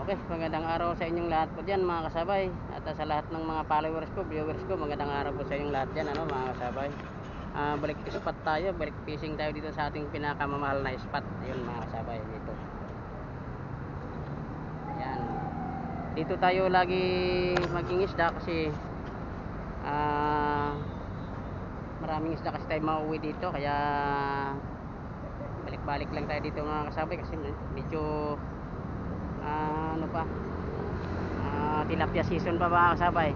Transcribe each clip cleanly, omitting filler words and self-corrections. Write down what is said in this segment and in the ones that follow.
Okay, magandang araw sa inyong lahat po dyan mga kasabay. At sa lahat ng mga followers ko, viewers ko, magandang araw po sa inyong lahat dyan mga kasabay. Balik spot tayo, balik fishing tayo dito sa ating pinakamamahal na spot. Ayun mga kasabay, dito. Ayan. Dito tayo lagi mag-ingisda kasi maraming isda kasi tayo mauwi dito. Kaya balik-balik lang tayo dito mga kasabay kasi medyo tilapia season pa mga kasabay.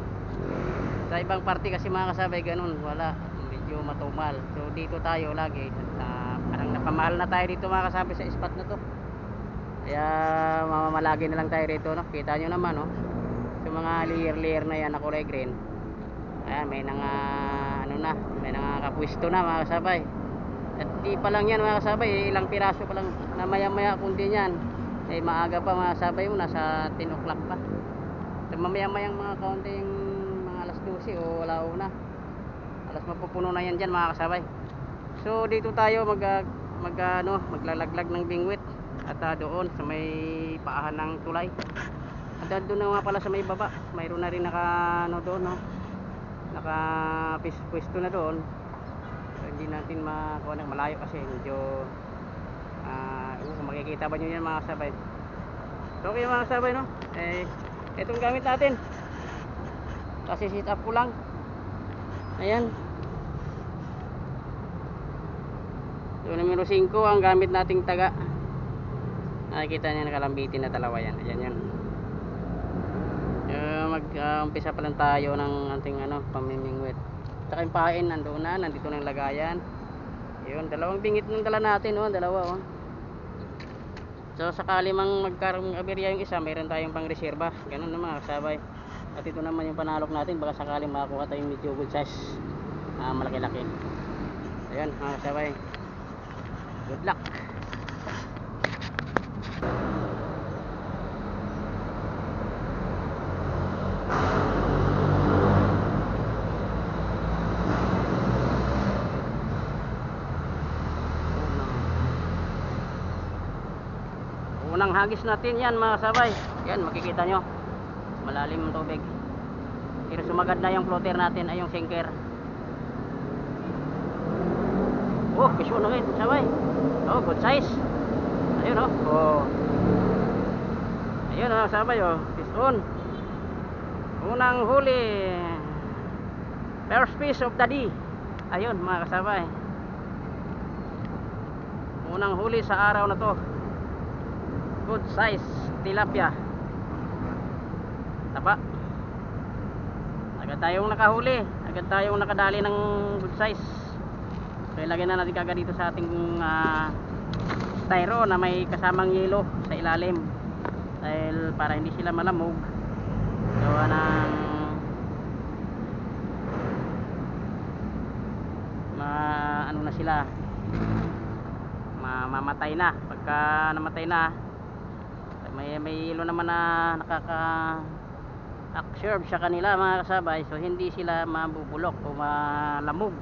Sa ibang party kasi mga kasabay ganun, wala, medyo matumal. So dito tayo lagi parang napamahal na tayo dito mga kasabay sa spot na to. Kaya mamamalagi na lang tayo rito, no? Kita nyo naman, no? So mga layer na yan na kulay green, ayan, may may nakakapwisto na mga kasabay. At di pa lang yan mga kasabay, ilang piraso pa lang na maya kundi yan. Maaga pa mga kasabay mo, nasa 10 o'clock pa. So mamaya-mayang mga kaunting mga alas 12 o alauna, alas mapupuno na yan dyan mga kasabay. So dito tayo maglalaglag ng bingwit. At doon sa may paahan ng tulay. At doon na nga pala sa may baba, mayroon na rin doon, no? Naka-pwesto na doon. So hindi natin makuha ng malayo kasi medyo makikita ba nyo yan mga kasabay. So okay mga kasabay, no? Itong gamit natin kasi sit up ko lang. Ayan. So numero 5 ang gamit nating taga. Nakikita niyo nakalambitin na dalawa yan. Ayan yan. Mag-umpisa pa lang tayo ng ating pamimingwit. Saka yung pain nandoon na, nandito na yung lagayan. Ayun, dalawang bingit ng dala natin, dalawa. So sakali mang magkarong aberya yung isa, mayroon tayong pang reserba. Ganun na mga kasabay. At ito naman yung panalok natin, baka sakaling makakuha tayong medyo good size, malaki-laki. Ayun mga kasabay, good luck. Unang hagis natin yan mga kasabay. Yan, makikita nyo malalim ang tubig, pero sumagad na yung floater natin ay yung sinker. Kisyo na rin kasabay. Good size. Ayun ayun mga kasabay, fish on. Unang huli, first fish of the day. Ayun mga kasabay, unang huli sa araw na to. Good size tilapia. Taba. Agad tayong nakahuli, agad tayong nakadali ng good size. So ilagay na natin kagad dito sa ating styro na may kasamang yelo sa ilalim, dahil para hindi sila malamog. So na sila, mamatay na. Pagka namatay na, may yelo naman na nakaka-absorb sa kanila mga kasabay. So hindi sila mabubulok o malamog.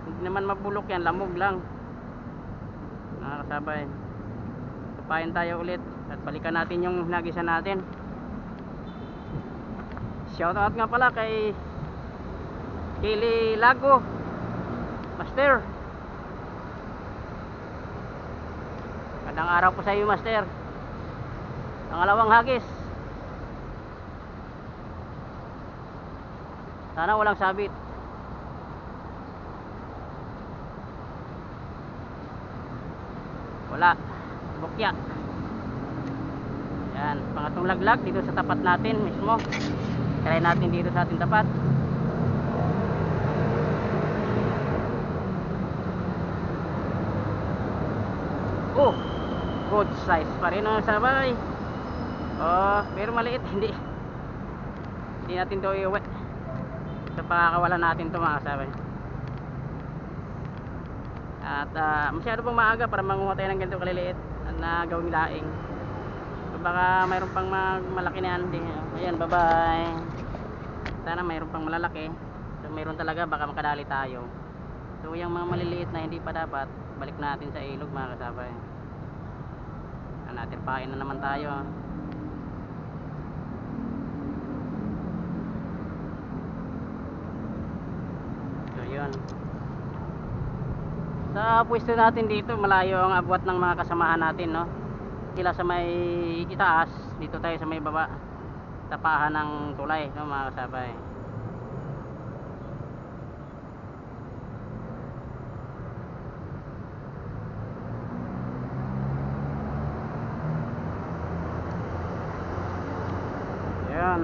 Hindi naman mabulok yan, lamog lang mga kasabay. Tupayin tayo ulit at balikan natin yung nagisan natin. Shoutout nga pala kay Kili Lago Master. Magandang araw po sa iyo Master. Pangalawang hagis. Sana walang sabit. Wala. Bukya. Yan, pangatong laglag dito sa tapat natin mismo. Try natin dito sa ating tapat. Good size pa rin ang sabay. Pero maliit, hindi natin to iuwi. So pakakawalan natin to mga kasabay. At masyado pang maaga para manguha tayo ng ganito kaliliit na gawing laing. So baka mayroon pang malaki na yan. Ayan, bye bye. Sana mayroon pang malalaki. So mayroon talaga, baka makadali tayo. So yung mga maliliit na hindi pa dapat, balik natin sa ilog mga kasabay. Natirpain na naman tayo. Ayan. Sa pwesto natin dito, malayo ang abot ng mga kasamahan natin, no? Sila sa may itaas, dito tayo sa may baba. Tapahan ng tulay, no, mga kasabay. Ayan.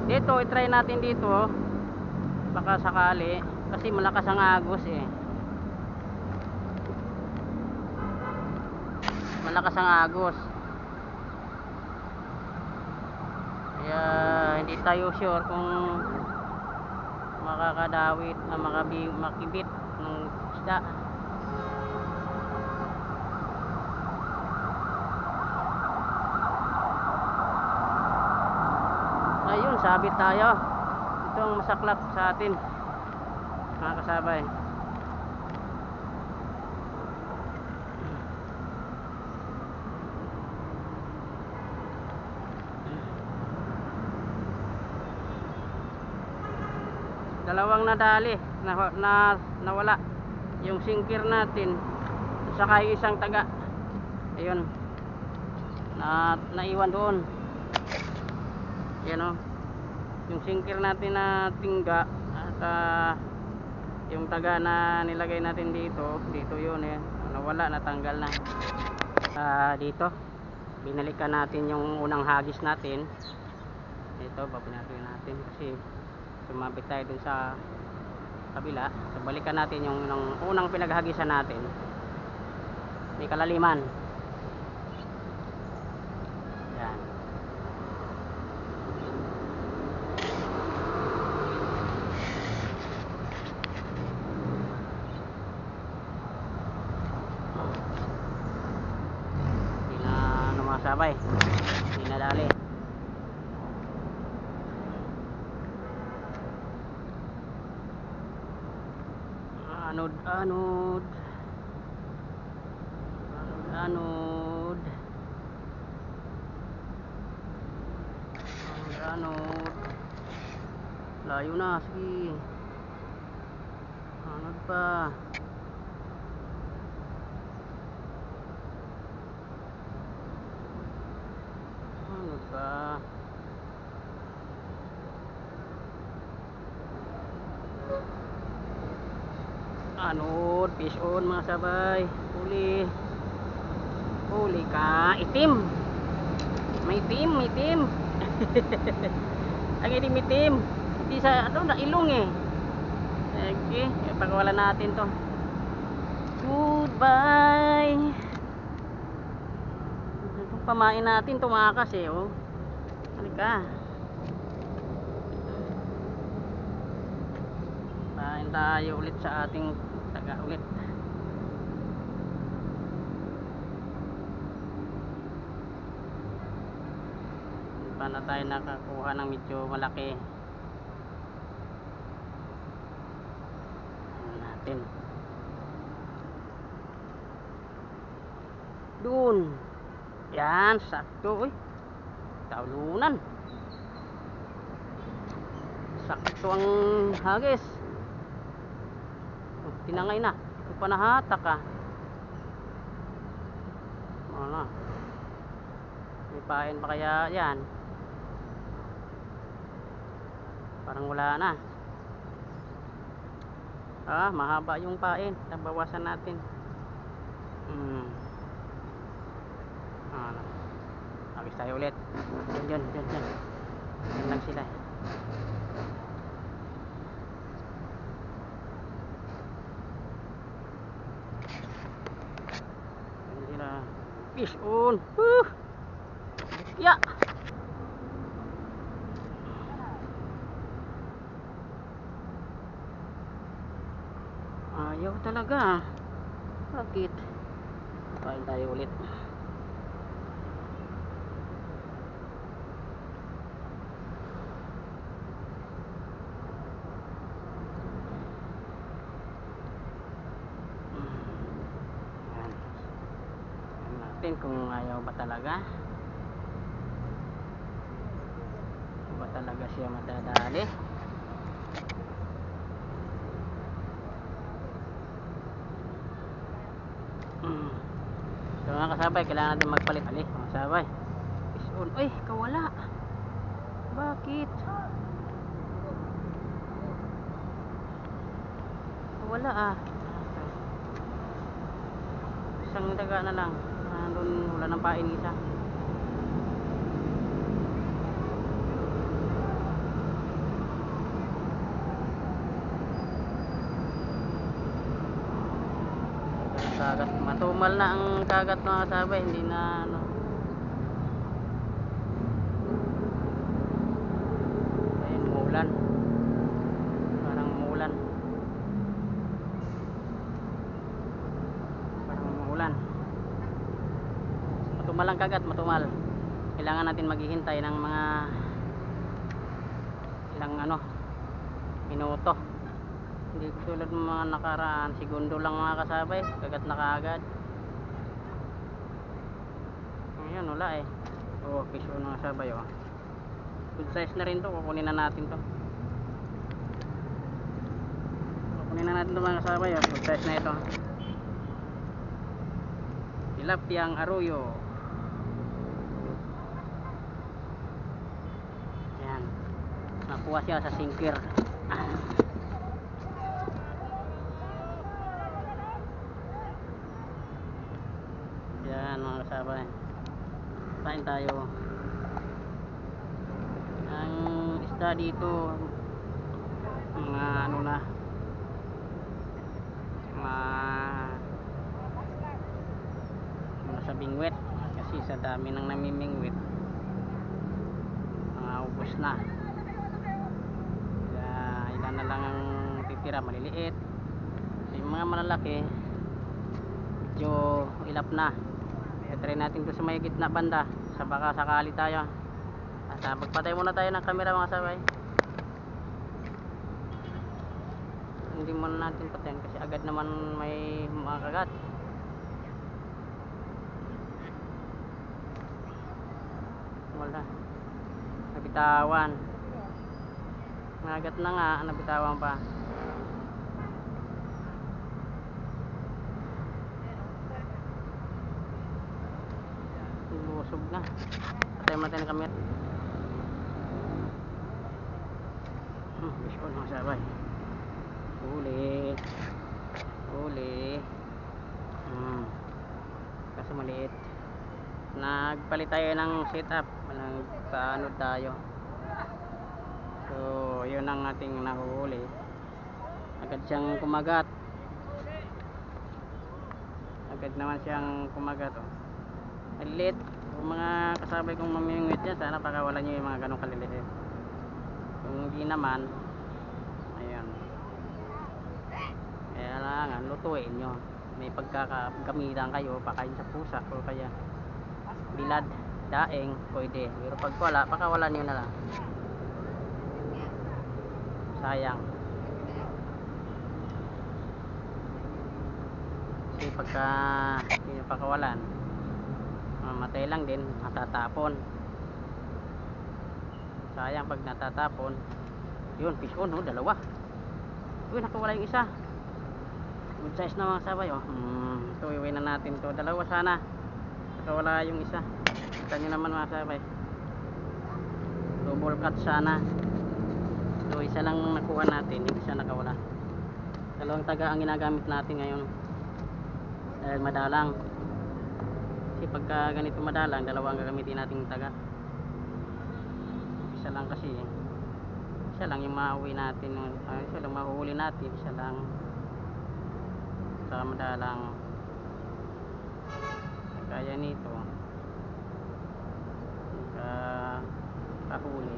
Dito, i-try natin dito. Baka sakali, kasi malakas ang agos eh. Malakas ang agos. Kaya hindi tayo sure kung makakadawit na makibit ng isda. Ayun, sabit tayo. Ito ang masaklap sa atin, mga kasabay. Dalawang nadali nawala yung sinker natin saka yung isang taga. Ayun, naiwan doon. Yan o, yung sinker natin na tingga at yung taga na nilagay natin dito yun eh, nawala, natanggal na. Dito binalikan natin yung unang hagis natin. Ito, babinatin natin kasi sumabit tayo dun sa kabila. So balikan natin yung unang pinaghagisan natin. May kalaliman. Yan. Hindi na masabay, hindi na dali. Anod layo na, sige. Anod pa. Anod pa. Anod, fish on, mga sabay. Huli ka, itim. May itim. Ang itim. Hindi sa na ilong eh. Okay, pagwala natin to. Goodbye. Itong pamain natin tumakas eh, oh. Halika. Kain tayo ulit sa ating taga ulit. Hindi pa na tayo nakakuha ng medyo malaki. Ano natin? Doon. Yan, sakto. Uy, talunan. Sakto ang hagis. Tinangay na. Ito pa nahatak ah. Wala. May pain pa kaya yan? Parang wala na. Mahaba yung pain. Nabawasan natin. Hagis tayo ulit. Diyan. Yan lang sila. Fish on. Ya. Ayaw talaga. Bakit? Kain tayo ulit. Kung ayaw ba talaga siya madadali. So mga kasabay, kailangan natin magpalit. Ali, mga kasabay. Fish on. Uy, kawala. Bakit? Wala ah. Isang daga na lang. Doon wala nang pain isa. Kagat, matumal na ang kagat mga kasabay, hindi na ano. Ayun, umulan. Parang umulan. Parang umulan. Matumal ang kagat, matumal. Kailangan natin maghihintay ng mga ilang ano, minuto. Hindi tulad ng mga nakaraan, segundo lang mga kasabay, kagat na kaagad. Ngayon wala eh. Oh, fish on mga kasabay oh. Good size na rin to, kukunin na natin to. Kukunin na natin to mga kasabay oh. Good size na ito. Tilapiyang arroyo. Yan. Nakuha siya sa sinker. Yan mga kasabay. Kain tayo. Ang isda dito mga ano na, sa bingwit kasi sa dami ng namimingwit ubos na. Kaya ilan na lang ang titira, maliliit. Yung mga malalaki medyo ilap na. Try natin ito sa may gitna banda, sa baka sakali tayo. Magpatay muna tayo ng camera mga sabay. Hindi muna natin patayin kasi agad naman may makagat. Wala, nabitawan. Nagat na nga, nabitawan pa. Lusog na. Patay natin ang camera. Fish on mga sabay. Huli. Huli. Kasi maliit. Nagpalit tayo ng setup. Nagpaanod tayo. So yun ang ating nahuhuli. Agad siyang kumagat. Agad naman siyang kumagat oh. Maliit. Kung mga kasabay kong mamimingwit dyan, sana pakawalan nyo yung mga ganong kaliliit. Kung hindi naman, ayun, kailangan lutuin nyo. May pagkakagamitan kayo, pakain sa pusa o kaya bilad, daing, pwede. Pero pag wala, pakawalan nyo na lang. Sayang. Kasi pagka hindi nyo pakawalan, matay lang din, matatapon. Sayang pag natatapon. Yun, fish on oh, dalawa. Uy, nakawala yung isa. Good size na mga sabay oh. Ito, iuwi na natin to. Dalawa sana. Nakawala yung isa. Kita nyo naman mga sabay. Double cut sana. So, isa lang nakuha natin. Yung isa nakawala. Dalawang taga ang ginagamit natin ngayon. Dahil madalang. Kasi pagka ganito madalang, dalawang gagamitin nating taga. Isa lang kasi. Isa lang yung mauwi natin. Isa lang mahuhuli natin. Isa lang. Sa madalang. Kaya nito. Kahuli.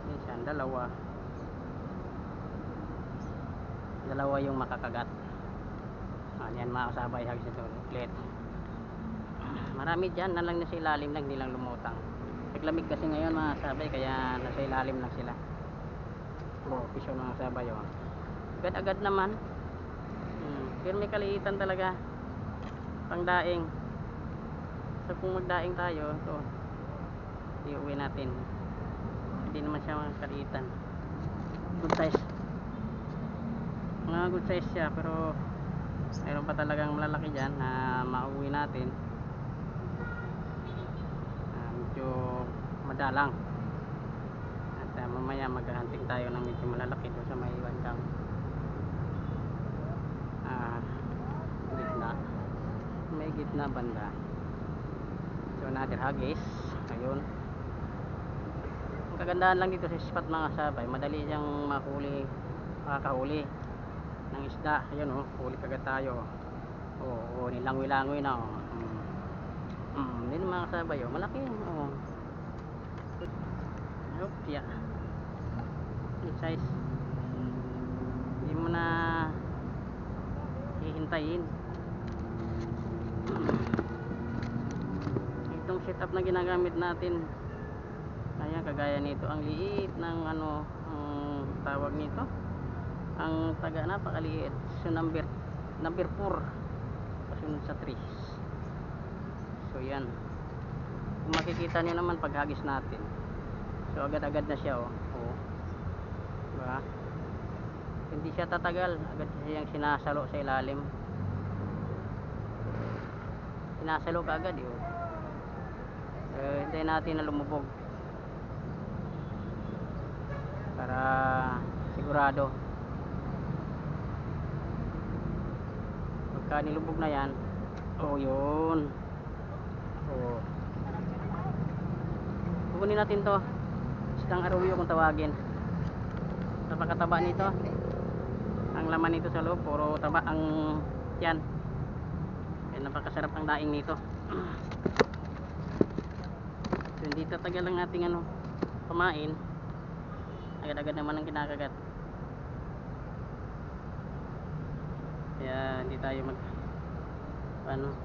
Minsan, dalawa. Dalawa yung makakagat. Yan mga kasabay. Hagis ito. Ulit. Marami dyan na lang nasa ilalim lang, hindi lang lumutang. Naglamig kasi ngayon mga sabay, kaya nasa ilalim lang sila. Piso mga sabay oh. Agad-agad naman. Pero may kaliitan talaga. Pangdaing. So kung magdaing tayo, ito iuwi natin. Hindi naman siya mga kaliitan. Good size. Mga good size siya, pero mayroon pa talagang malalaki dyan na mauwi natin. isda lang. At mamaya maghahunting tayo ng medyo malalaki doon sa may bandang gitna, may gitna banda. So another hagis. Ayun, ang kagandahan lang dito sa spot mga sabay, madali siyang mahuli, makakahuli ng isda. Ayun oh, huli kagad tayo. Oo, nilangoy-langoy na oh. Hindi mga kasabay oh, malaki oh. Oops, yeah. Good size. Hindi mo na hihintayin. Itong setup na ginagamit natin, ayan, kagaya nito, ang liit ng ano, ang tawag nito, ang taga, napakaliit. So number 4 kasunod sa 3. So yan, kung makikita nyo naman paghagis natin, so agad-agad na siya oh. Oh, diba? Hindi siya tatagal, agad siyang sinasalo sa ilalim, sinasalo ka agad yun. Hintayin natin na lumubog para sigurado. Pagka nilubog na yan, oh yun, oh, kukunin natin to, isang arroyo kung tawagin. Napakataba nito, ang laman nito sa loob puro taba ang yan. Napakasarap ang daing nito. So, hindi tatagal lang ating ano, pamain, agad-agad naman ang kinakagat. Kaya hindi tayo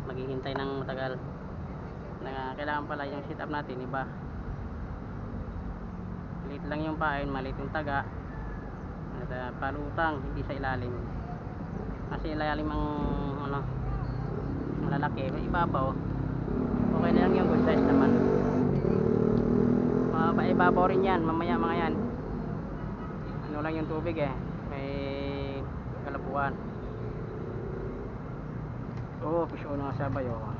maghihintay ng matagal. Kailangan pala yung setup natin iba. Maliit lang yung pain, maliit yung taga, at palutang, hindi sa ilalim. Kasi ilalim ang ano, malalaki, ibabaw okay na lang yung good size naman. Ibabaw rin yan mamaya mga yan, ano lang yung tubig eh, may kalabuan. Oh, pisyo na sabay oh,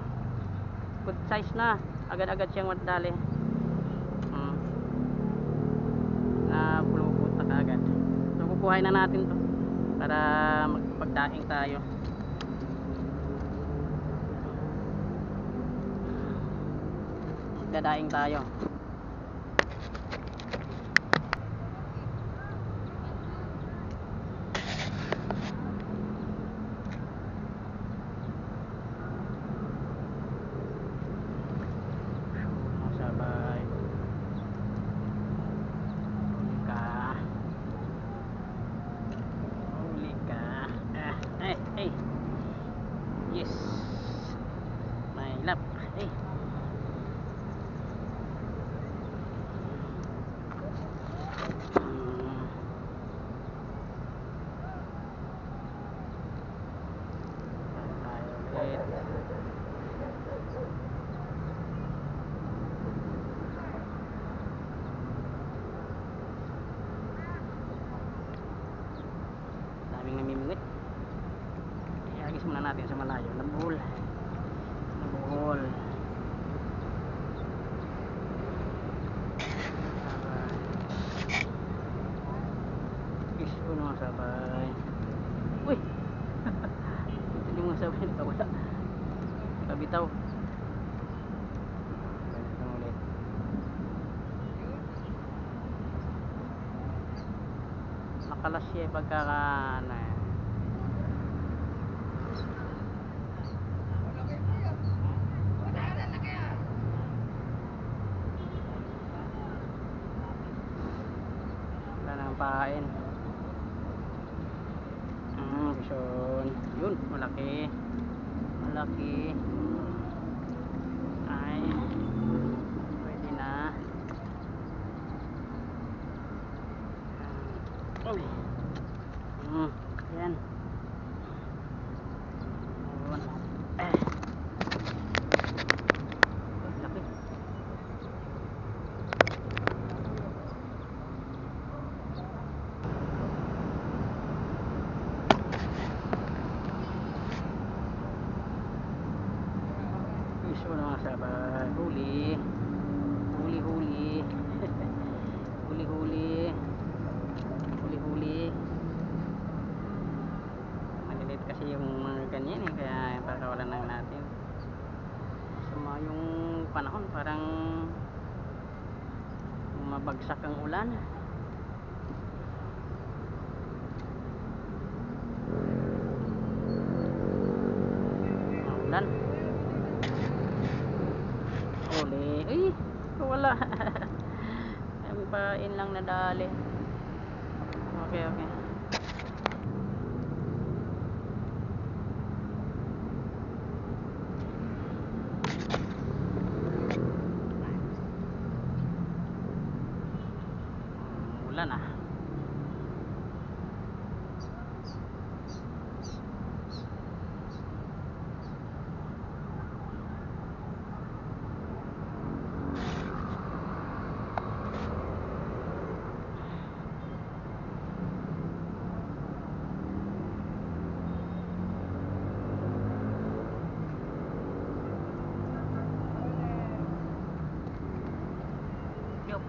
good size na, agad-agad siyang madali. Na pulupot na kaagad. So kukuhain na natin to para magpagdaing tayo. Magdadaing tayo. Sabay. Huli ka. Yes. May lap. Daming namimingwit. Ihagis muna natin sa malayo. Nabuhol. Iso na sabay. Uy! Ito yung mga sabay nakawala. Kabitaw. Ulit. Nakalas siya pagkakana eh. Wala nang pain. Bison. Yun, malaki. Ay, pwede na. Yan. Laki. Iso na sabay. Huli. Huli huli. Huli huli. Huli huli. Malilit kasi yung mga ganyan eh, kaya pakawalan lang natin. Sama yung panahon, parang mabagsak ang ulan. Maulan. Uli. Uy, wala. Ang pain lang nadali. Okay, okay. Ulan ah. Yup.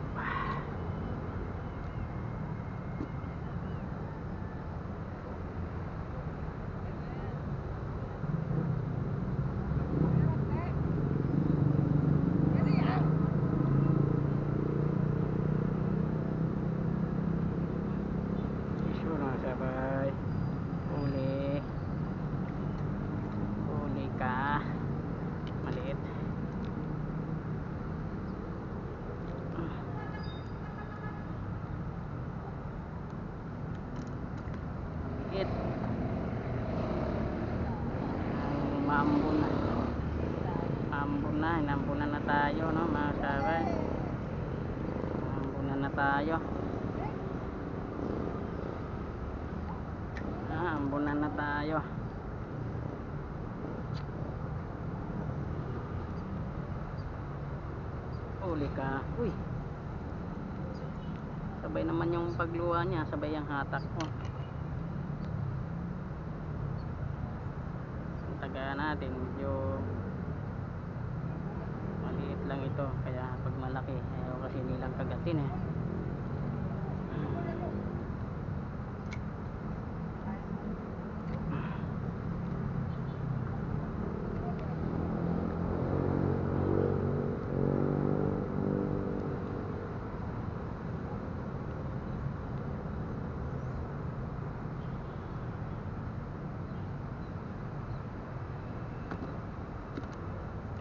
Sure na sabay. Uli. Uli ka. Maliit. Maliit. Maambon na. Inambunan na tayo, no, mga sabay. Inambunan na tayo. Ambunan na tayo. Uli ka. Uy. Sabay naman yung pagluwa niya, sabay ang hatak ko. Ang taga natin, medyo maliit lang ito, kaya pag malaki ayaw kasi nilang kagatin eh.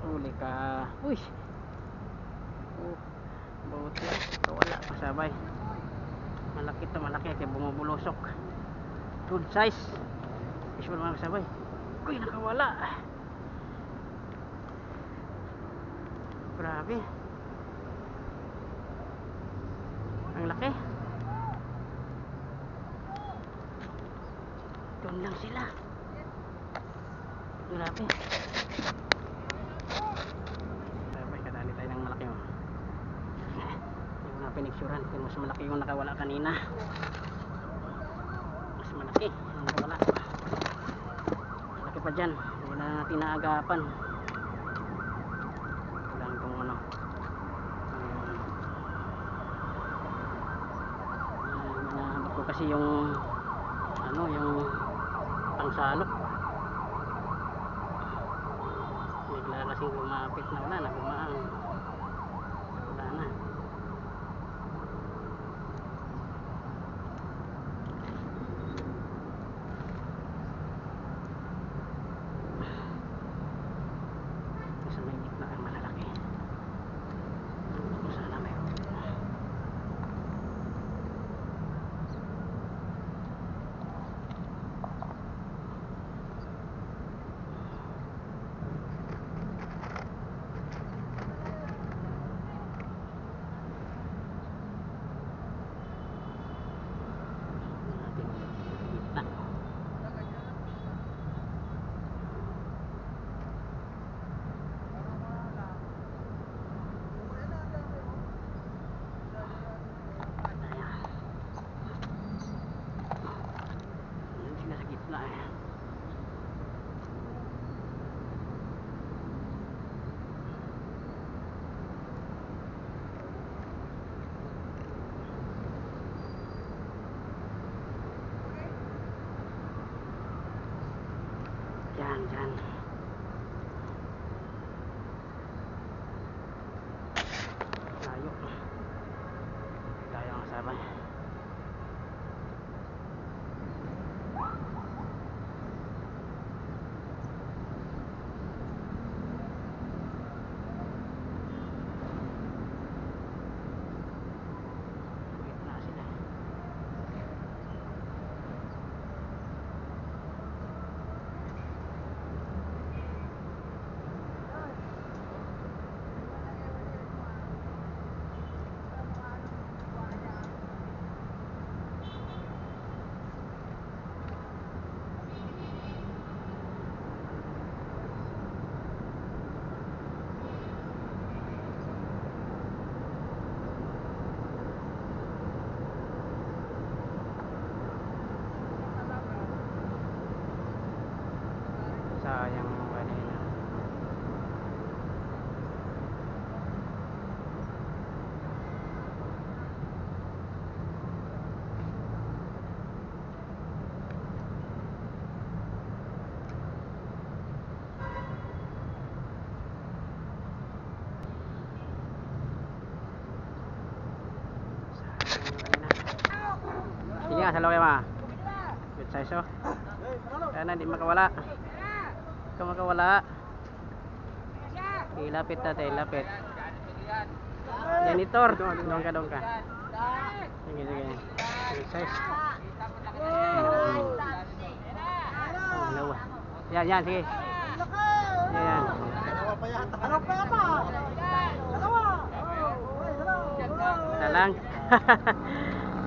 Uli ka. Uy. Oh, buti. Wala pa sabay. Malaki to, malaki kaya bumubulusok. Good size. Visual mga sabay. Uy, nakawala. Grabe. Ang laki. Doon lang sila. Grabe. Sabay, kadali tayo ng malaki mo. Hindi ko na pinicturan. Kung mas malaki yung nakawala kanina. Mas malaki yung nakawala. Malaki pa dyan. Hindi na natin naagapan. Ito lang kung ano. Hinahabak ko kasi yung ano, yung pangsalok. Bigla kasing lumapit na wala na, bumaang. Wala na. Sa may gitna ang malalaki. Sana mayroon. Dyan. Layo. Layo ang sabay. Gitna sila. Sayang kanina. Sige nga, salo kayo mga. Good size oh. Kaya na, di makawala. Ikaw makawala. Ilapit natin, ilapit. Janitor, doon ka. Sige, sige. Good size. Dalawa. Yan, sige. Yan. Isa lang.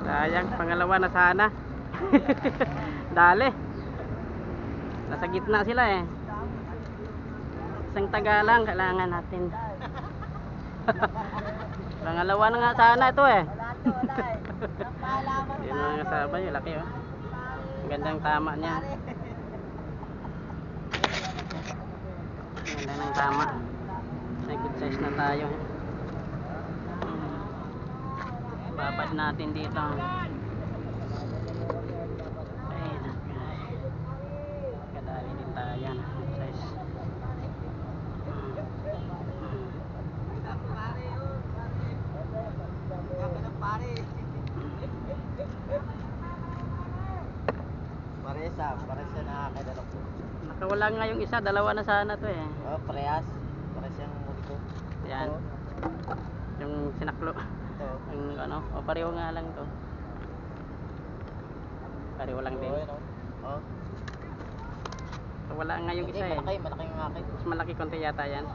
Sayang, pangalawa na sana. Dali. Nasa gitna sila eh. Isang taga lang kailangan natin. Pangalawa na nga sana ito eh. Yun mga kasama nyo, laki oh. Ang gandang tama niya. Ang ganda ng tama. May good size na tayo. Babad natin dito. Ayun. Kadali din tayo yan. Good size. Parehas na nakakadalok ko. Nakawala nga yung isa, dalawa na sana to eh. Oh, parehas. Parehas yung muli ko. Yan. Yung sinaklo. Ito. Yung ano, o pareho nga lang to. Pareho lang din. Oh. Wala nga yung isa eh. Malaki yung akin. Mas malaki konti yata yan.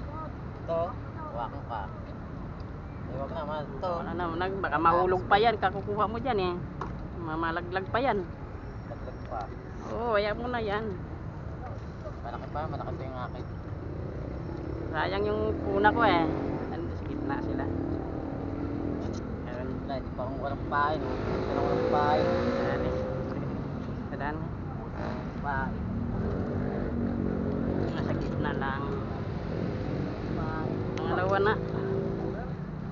Ito, hawakan ka. Huwag naman. Ito. Ano, baka mahulog pa yan, kakukuha mo dyan eh. Mamalaglag pa yan. Laglag pa. Oo, ayaw mo na yan. Malaki pa yung akin. Sayang yung una ko eh. Nandun sa gitna sila. Meron. Wala, hindi pa akong walang pain. Walang pain. Dali. Sadaan. Pain. Nasa gitna lang. Pangalawa na.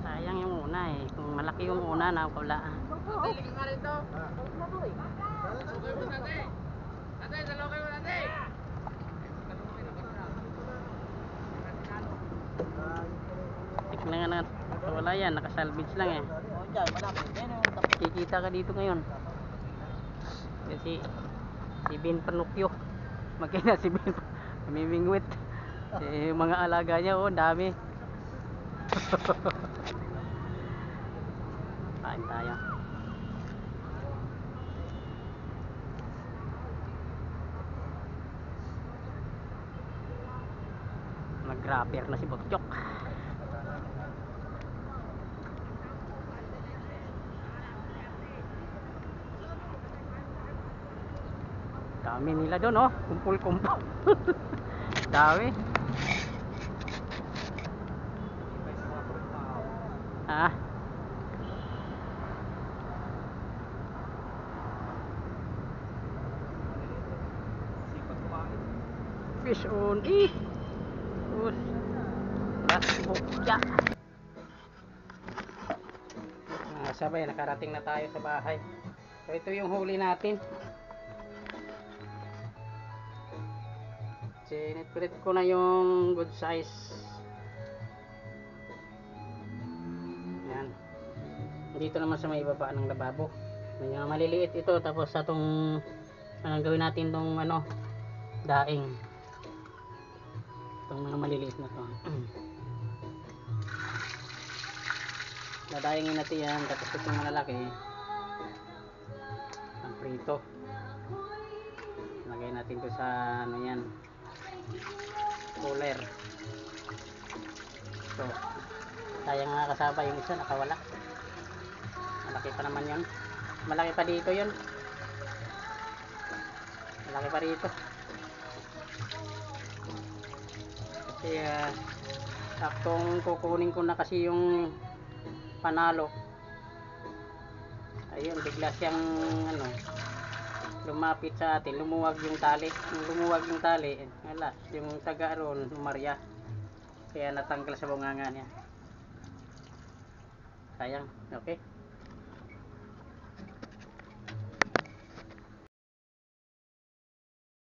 Sayang yung una eh. Kung malaki yung una na wala. Tingin nga rin to. Tignan nga na. Wala yan. Nakasalvage lang eh. Oh, dyan, malaki. Yan yung tapos. Kikita ka dito ngayon. Kasi si Ben Panukyo. Magkina si Ben. Namimingwit. Yung mga alaga niya, oh, dami. Kain tayo. Nag-rapper na si Botchok. Dami nila doon oh, kumpul-kumpul. Dami. Ah. Fish on Bukya. Sabay, nakarating na tayo sa bahay. So ito yung huli natin. Siniprit ko na yung good size. Yan. Dito naman sa may baba ng lababo. May mga maliliit ito. Tapos sa itong anong gawin natin itong ano, daing. Itong mga maliliit na to. Dadayingin natin yan. Tapos itong malalaki ang prito. Lagay natin to sa ano yan, cooler. So sayang nga kasaba yung isa, nakawala. Malaki pa naman yun. Malaki pa dito yun. Malaki pa dito. Kasi saktong kukunin ko na kasi yung panalo. Ayun, bigla siyang ano, lumapit sa atin, lumuwag yung tali. Nung lumuwag yung tali, wala, yung taga ron lumarya, kaya natanggal sa bunganga niya. Sayang. Okay.